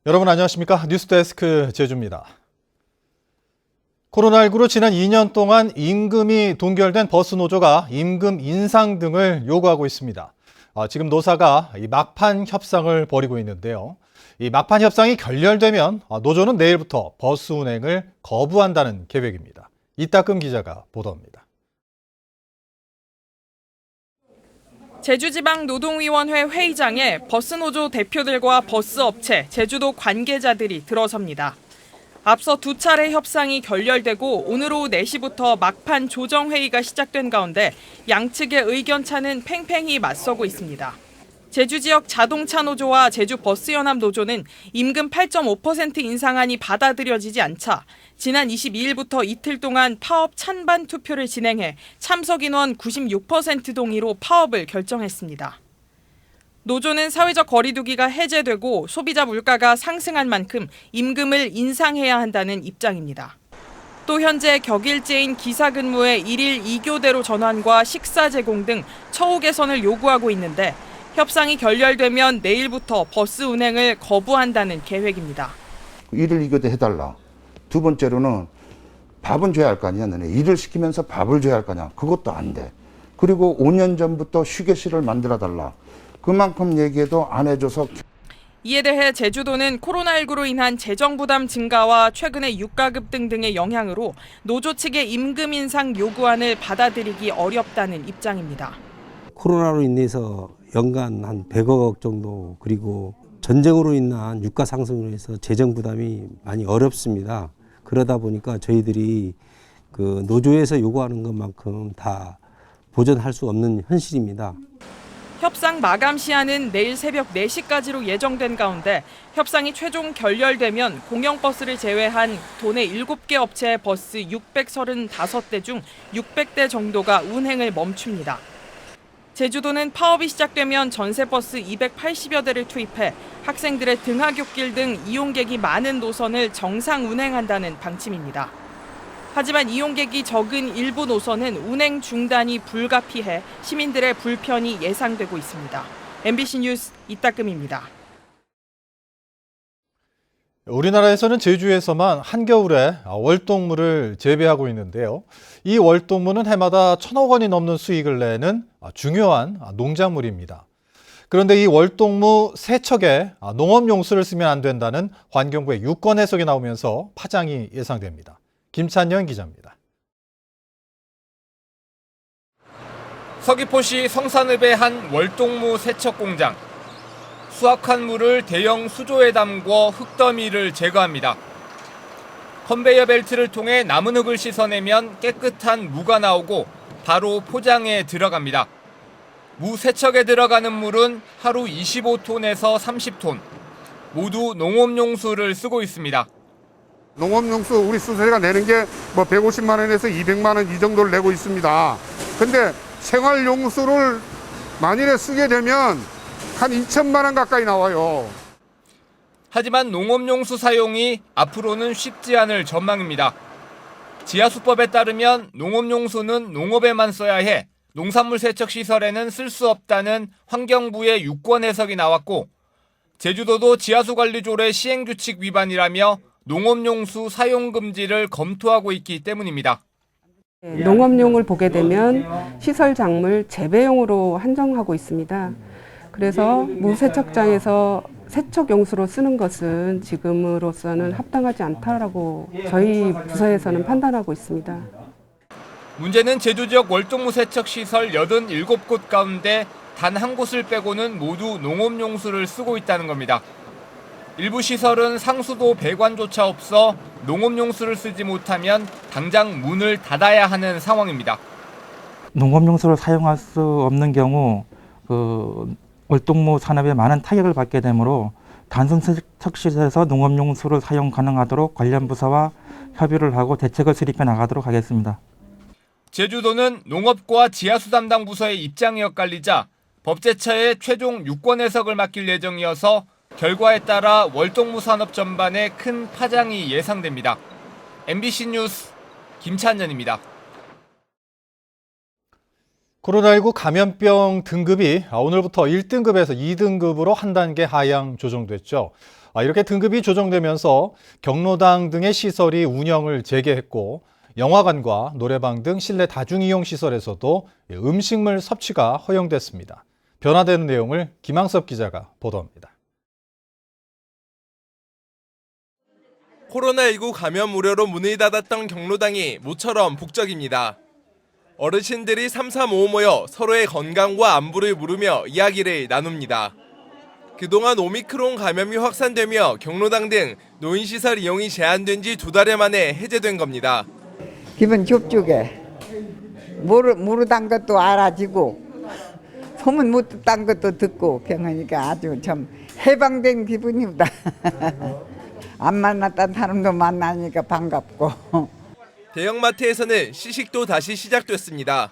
여러분 안녕하십니까? 뉴스데스크 제주입니다. 코로나19로 지난 2년 동안 임금이 동결된 버스 노조가 임금 인상 등을 요구하고 있습니다. 지금 노사가 이 막판 협상을 벌이고 있는데요. 이 막판 협상이 결렬되면 노조는 내일부터 버스 운행을 거부한다는 계획입니다. 이따금 기자가 보도합니다. 제주지방노동위원회 회의장에 버스노조 대표들과 버스업체, 제주도 관계자들이 들어섭니다. 앞서 두 차례 협상이 결렬되고 오늘 오후 4시부터 막판 조정회의가 시작된 가운데 양측의 의견차는 팽팽히 맞서고 있습니다. 제주지역 자동차노조와 제주버스연합노조는 임금 8.5% 인상안이 받아들여지지 않자 지난 22일부터 이틀 동안 파업 찬반 투표를 진행해 참석 인원 96% 동의로 파업을 결정했습니다. 노조는 사회적 거리두기가 해제되고 소비자 물가가 상승한 만큼 임금을 인상해야 한다는 입장입니다. 또 현재 격일제인 기사 근무의 1일 2교대로 전환과 식사 제공 등 처우 개선을 요구하고 있는데 협상이 결렬되면 내일부터 버스 운행을 거부한다는 계획입니다. 일을 이교대 해달라. 두 번째로는 밥은 줘야 할 거 아니야. 너네 일을 시키면서 밥을 줘야 할 거냐. 그것도 안 돼. 그리고 5년 전부터 휴게실을 만들어달라. 그만큼 얘기해도 안 해줘서. 이에 대해 제주도는 코로나19로 인한 재정 부담 증가와 최근의 유가급 등등의 영향으로 노조 측의 임금 인상 요구안을 받아들이기 어렵다는 입장입니다. 코로나로 인해서 연간 한 100억 정도, 그리고 전쟁으로 인한 유가 상승으로 해서 재정 부담이 많이 어렵습니다. 그러다 보니까 저희들이 그 노조에서 요구하는 것만큼 다 보전할 수 없는 현실입니다. 협상 마감 시한은 내일 새벽 4시까지로 예정된 가운데 협상이 최종 결렬되면 공영버스를 제외한 도내 7개 업체의 버스 635대 중 600대 정도가 운행을 멈춥니다. 제주도는 파업이 시작되면 전세버스 280여 대를 투입해 학생들의 등하굣길 등 이용객이 많은 노선을 정상 운행한다는 방침입니다. 하지만 이용객이 적은 일부 노선은 운행 중단이 불가피해 시민들의 불편이 예상되고 있습니다. MBC 뉴스 이따금입니다. 우리나라에서는 제주에서만 한겨울에 월동물을 재배하고 있는데요. 이 월동물은 해마다 1,000억 원이 넘는 수익을 내는 중요한 농작물입니다. 그런데 이 월동무 세척에 농업용수를 쓰면 안 된다는 환경부의 유권 해석이 나오면서 파장이 예상됩니다. 김찬현 기자입니다. 서귀포시 성산읍의 한 월동무 세척 공장. 수확한 물을 대형 수조에 담궈 흙더미를 제거합니다. 컨베이어 벨트를 통해 남은 흙을 씻어내면 깨끗한 무가 나오고 바로 포장에 들어갑니다. 무 세척에 들어가는 물은 하루 25톤에서 30톤. 모두 농업용수를 쓰고 있습니다. 농업용수 우리 수세가 내는 게 뭐 150만 원에서 200만 원 이 정도를 내고 있습니다. 근데 생활용수를 만일에 쓰게 되면 한 2천만 원 가까이 나와요. 하지만 농업용수 사용이 앞으로는 쉽지 않을 전망입니다. 지하수법에 따르면 농업용수는 농업에만 써야 해 농산물 세척 시설에는 쓸 수 없다는 환경부의 유권 해석이 나왔고, 제주도도 지하수관리조례 시행규칙 위반이라며 농업용수 사용 금지를 검토하고 있기 때문입니다. 농업용을 보게 되면 시설 작물 재배용으로 한정하고 있습니다. 그래서 무세척장에서 세척용수로 쓰는 것은 지금으로서는 합당하지 않다라고 저희 부서에서는 판단하고 있습니다. 문제는 제주 지역 월동무 세척 시설 87곳 가운데 단 한 곳을 빼고는 모두 농업용수를 쓰고 있다는 겁니다. 일부 시설은 상수도 배관조차 없어 농업용수를 쓰지 못하면 당장 문을 닫아야 하는 상황입니다. 농업용수를 사용할 수 없는 경우 월동무 산업에 많은 타격을 받게 되므로 단순 세척시설에서 농업용수를 사용 가능하도록 관련 부서와 협의를 하고 대책을 수립해 나가도록 하겠습니다. 제주도는 농업과 지하수 담당 부서의 입장이 엇갈리자 법제처에 최종 유권 해석을 맡길 예정이어서 결과에 따라 월동무 산업 전반에 큰 파장이 예상됩니다. MBC 뉴스 김찬현입니다. 코로나19 감염병 등급이 오늘부터 1등급에서 2등급으로 한 단계 하향 조정됐죠. 이렇게 등급이 조정되면서 경로당 등의 시설이 운영을 재개했고 영화관과 노래방 등 실내 다중이용 시설에서도 음식물 섭취가 허용됐습니다. 변화되는 내용을 김항섭 기자가 보도합니다. 코로나19 감염 우려로 문을 닫았던 경로당이 모처럼 북적입니다. 어르신들이 삼삼오오 모여 서로의 건강과 안부를 물으며 이야기를 나눕니다. 그동안 오미크론 감염이 확산되며 경로당 등 노인시설 이용이 제한된 지 2달여 만에 해제된 겁니다. 기분 좁죽해. 모르던 것도 알아지고 소문 못 듣던 것도 듣고 병하니까 아주 참 해방된 기분입니다. 안 만났던 사람도 만나니까 반갑고. 대형마트에서는 시식도 다시 시작됐습니다.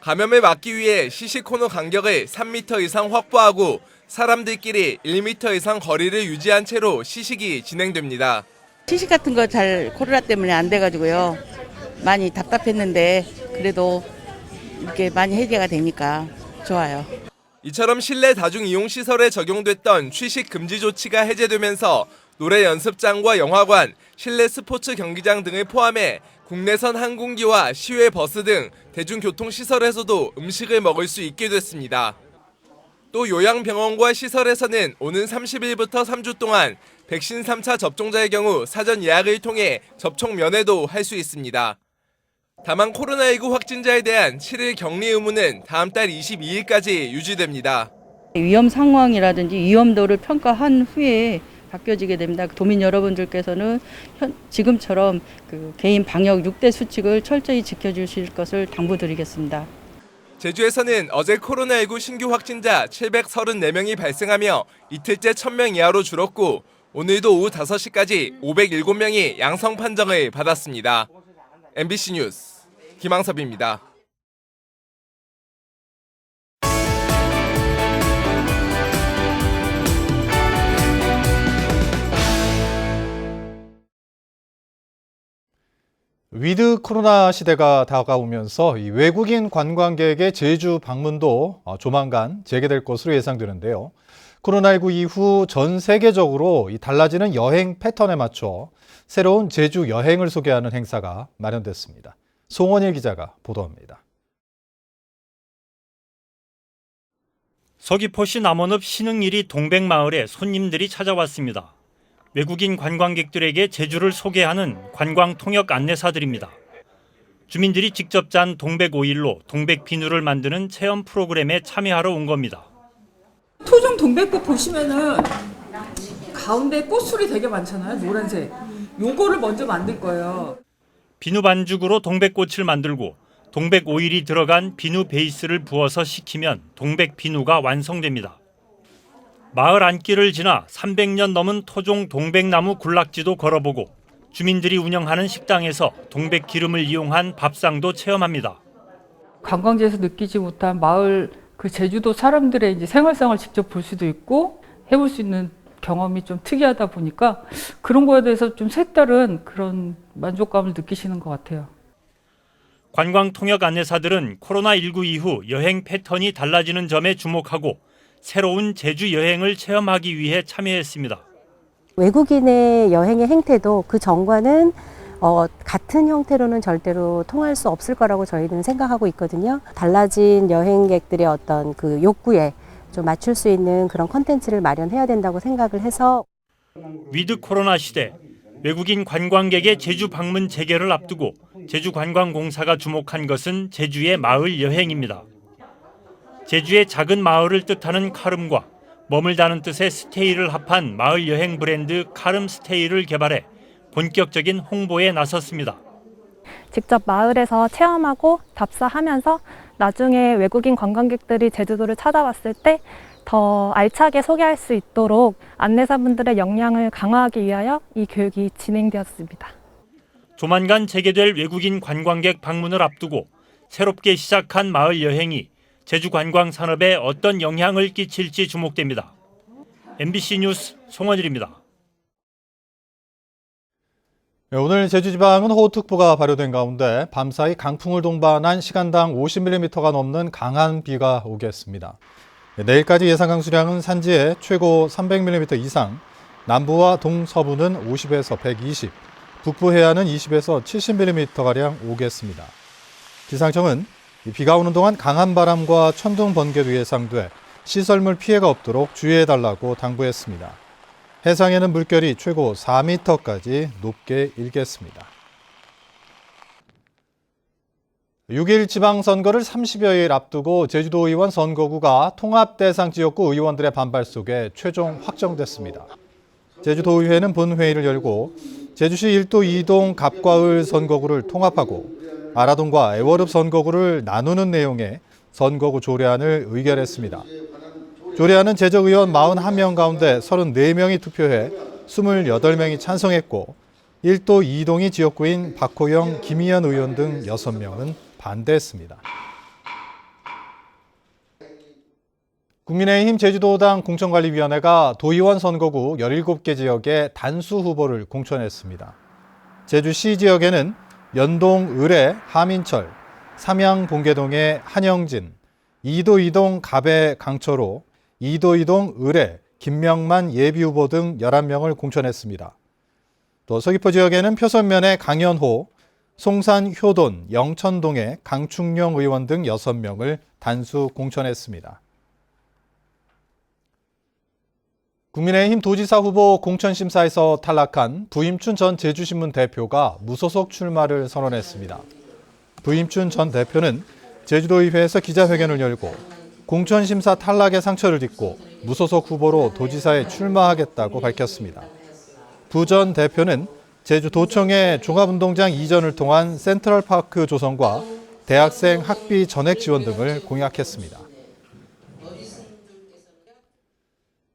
감염을 막기 위해 시식 코너 간격을 3m 이상 확보하고 사람들끼리 1m 이상 거리를 유지한 채로 시식이 진행됩니다. 시식 같은 거 잘 코로나 때문에 안 돼가지고요. 많이 답답했는데 그래도 이렇게 많이 해제가 되니까 좋아요. 이처럼 실내 다중이용시설에 적용됐던 취식 금지 조치가 해제되면서 노래 연습장과 영화관, 실내 스포츠 경기장 등을 포함해 국내선 항공기와 시외 버스 등 대중교통시설에서도 음식을 먹을 수 있게 됐습니다. 또 요양병원과 시설에서는 오는 30일부터 3주 동안 백신 3차 접종자의 경우 사전 예약을 통해 접촉 면회도 할 수 있습니다. 다만 코로나19 확진자에 대한 7일 격리 의무는 다음 달 22일까지 유지됩니다. 위험 상황이라든지 위험도를 평가한 후에 바뀌어지게 됩니다. 도민 여러분들께서는 지금처럼 개인 방역 6대 수칙을 철저히 지켜주실 것을 당부드리겠습니다. 제주에서는 어제 코로나19 신규 확진자 734명이 발생하며 이틀째 1000명 이하로 줄었고 오늘도 오후 5시까지 507명이 양성 판정을 받았습니다. MBC 뉴스 김항섭입니다. 위드 코로나 시대가 다가오면서 이 외국인 관광객의 제주 방문도 조만간 재개될 것으로 예상되는데요. 코로나19 이후 전 세계적으로 이 달라지는 여행 패턴에 맞춰 새로운 제주 여행을 소개하는 행사가 마련됐습니다. 송원일 기자가 보도합니다. 서귀포시 남원읍 신흥일이 동백마을에 손님들이 찾아왔습니다. 외국인 관광객들에게 제주를 소개하는 관광통역 안내사들입니다. 주민들이 직접 짠 동백 오일로 동백 비누를 만드는 체험 프로그램에 참여하러 온 겁니다. 토종 동백꽃 보시면은 가운데 꽃술이 되게 많잖아요. 노란색. 요거를 먼저 만들 거예요. 비누 반죽으로 동백꽃을 만들고 동백 오일이 들어간 비누 베이스를 부어서 식히면 동백 비누가 완성됩니다. 마을 안길을 지나 300년 넘은 토종 동백나무 군락지도 걸어보고 주민들이 운영하는 식당에서 동백 기름을 이용한 밥상도 체험합니다. 관광지에서 느끼지 못한 마을 제주도 사람들의 이제 생활상을 직접 볼 수도 있고 해볼 수 있는 경험이 좀 특이하다 보니까 그런 거에 대해서 좀 색다른 그런 만족감을 느끼시는 것 같아요. 관광통역 안내사들은 코로나19 이후 여행 패턴이 달라지는 점에 주목하고 새로운 제주 여행을 체험하기 위해 참여했습니다. 외국인의 여행의 행태도 그 전과는 같은 형태로는 절대로 통할 수 없을 거라고 저희는 생각하고 있거든요. 달라진 여행객들의 어떤 그 욕구에 좀 맞출 수 있는 그런 콘텐츠를 마련해야 된다고 생각을 해서 위드 코로나 시대 외국인 관광객의 제주 방문 재개를 앞두고 제주관광공사가 주목한 것은 제주의 마을 여행입니다. 제주의 작은 마을을 뜻하는 카름과 머물다는 뜻의 스테이를 합한 마을 여행 브랜드 카름 스테이를 개발해 본격적인 홍보에 나섰습니다. 직접 마을에서 체험하고 답사하면서 나중에 외국인 관광객들이 제주도를 찾아왔을 때 더 알차게 소개할 수 있도록 안내사분들의 역량을 강화하기 위하여 이 교육이 진행되었습니다. 조만간 재개될 외국인 관광객 방문을 앞두고 새롭게 시작한 마을 여행이 제주 관광 산업에 어떤 영향을 끼칠지 주목됩니다. MBC 뉴스 송원일입니다. 오늘 제주지방은 호우특보가 발효된 가운데 밤사이 강풍을 동반한 시간당 50mm가 넘는 강한 비가 오겠습니다. 내일까지 예상 강수량은 산지에 최고 300mm 이상, 남부와 동서부는 50에서 120, 북부 해안은 20에서 70mm가량 오겠습니다. 기상청은 비가 오는 동안 강한 바람과 천둥, 번개도 예상돼 시설물 피해가 없도록 주의해달라고 당부했습니다. 해상에는 물결이 최고 4m까지 높게 일겠습니다. 6일 지방선거를 30여일 앞두고 제주도의원 선거구가 통합대상 지역구 의원들의 반발 속에 최종 확정됐습니다. 제주도의회는 본회의를 열고 제주시 1도 2동 갑과을 선거구를 통합하고 아라동과 애월읍 선거구를 나누는 내용의 선거구 조례안을 의결했습니다. 조례안은 제적의원 41명 가운데 34명이 투표해 28명이 찬성했고 1도 2동이 지역구인 박호영, 김희연 의원 등 6명은 반대했습니다. 국민의힘 제주도당 공천관리위원회가 도의원 선거구 17개 지역에 단수 후보를 공천했습니다. 제주시 지역에는 연동 을의 하민철, 삼양 봉계동의 한영진, 2도 2동 갑의 강철호, 2도 2동 을의 김명만 예비후보 등 11명을 공천했습니다. 또 서귀포 지역에는 표선면의 강연호, 송산 효돈, 영천동의 강충령 의원 등 6명을 단수 공천했습니다. 국민의힘 도지사 후보 공천심사에서 탈락한 부임춘 전 제주신문 대표가 무소속 출마를 선언했습니다. 부임춘 전 대표는 제주도의회에서 기자회견을 열고 공천심사 탈락의 상처를 딛고 무소속 후보로 도지사에 출마하겠다고 밝혔습니다. 부 전 대표는 제주도청의 종합운동장 이전을 통한 센트럴파크 조성과 대학생 학비 전액 지원 등을 공약했습니다.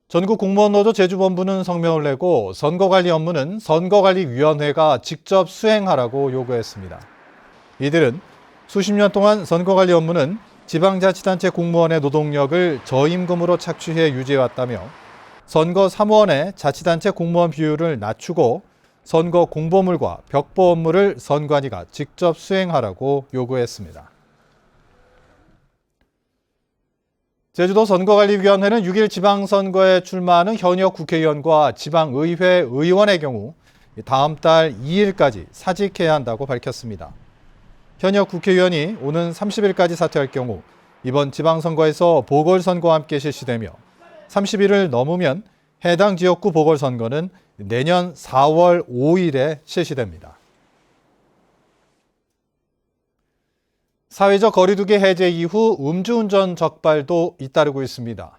전국공무원노조 제주본부는 성명을 내고 선거관리 업무는 선거관리위원회가 직접 수행하라고 요구했습니다. 이들은 수십 년 동안 선거관리 업무는 지방자치단체 공무원의 노동력을 저임금으로 착취해 유지해왔다며 선거 사무원의 자치단체 공무원 비율을 낮추고 선거 공보물과 벽보 업무를 선관위가 직접 수행하라고 요구했습니다. 제주도 선거관리위원회는 6일 지방선거에 출마하는 현역 국회의원과 지방의회 의원의 경우 다음 달 2일까지 사직해야 한다고 밝혔습니다. 현역 국회의원이 오는 30일까지 사퇴할 경우 이번 지방선거에서 보궐선거와 함께 실시되며 30일을 넘으면 해당 지역구 보궐선거는 내년 4월 5일에 실시됩니다. 사회적 거리두기 해제 이후 음주운전 적발도 잇따르고 있습니다.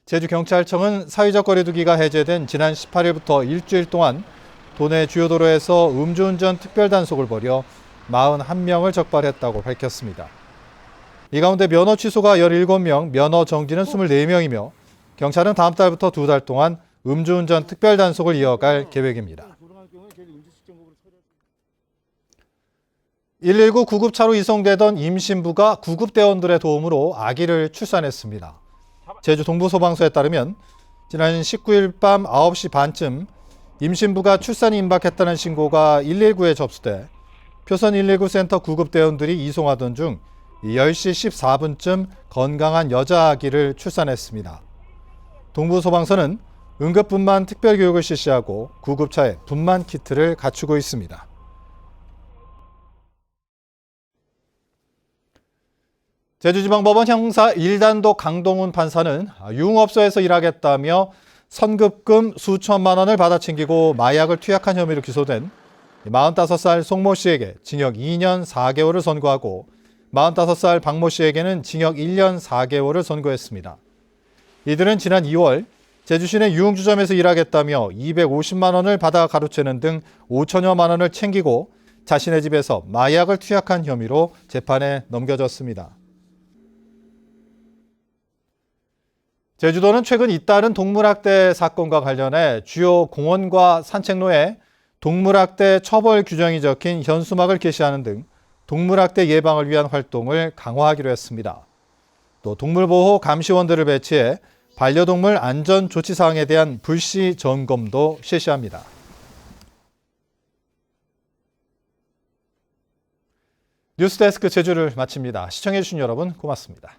제주경찰청은 사회적 거리두기가 해제된 지난 18일부터 일주일 동안 도내 주요 도로에서 음주운전 특별단속을 벌여 41명을 적발했다고 밝혔습니다. 이 가운데 면허 취소가 17명, 면허 정지는 24명이며 경찰은 다음 달부터 2달 동안 음주운전 특별단속을 이어갈 계획입니다. 119 구급차로 이송되던 임신부가 구급대원들의 도움으로 아기를 출산했습니다. 제주 동부소방서에 따르면 지난 19일 밤 9시 반쯤 임신부가 출산이 임박했다는 신고가 119에 접수돼 표선 119 센터 구급대원들이 이송하던 중 10시 14분쯤 건강한 여자 아기를 출산했습니다. 동부소방서는 응급분만 특별교육을 실시하고 구급차에 분만 키트를 갖추고 있습니다. 제주지방법원 형사 1단독 강동훈 판사는 유흥업소에서 일하겠다며 선급금 수천만 원을 받아챙기고 마약을 투약한 혐의로 기소된 45살 송모 씨에게 징역 2년 4개월을 선고하고 45살 박모 씨에게는 징역 1년 4개월을 선고했습니다. 이들은 지난 2월 제주시 내 유흥주점에서 일하겠다며 250만 원을 받아 가로채는 등 5천여만 원을 챙기고 자신의 집에서 마약을 투약한 혐의로 재판에 넘겨졌습니다. 제주도는 최근 잇따른 동물학대 사건과 관련해 주요 공원과 산책로에 동물학대 처벌 규정이 적힌 현수막을 게시하는 등 동물학대 예방을 위한 활동을 강화하기로 했습니다. 또 동물보호 감시원들을 배치해 반려동물 안전 조치 사항에 대한 불시 점검도 실시합니다. 뉴스데스크 제주를 마칩니다. 시청해주신 여러분 고맙습니다.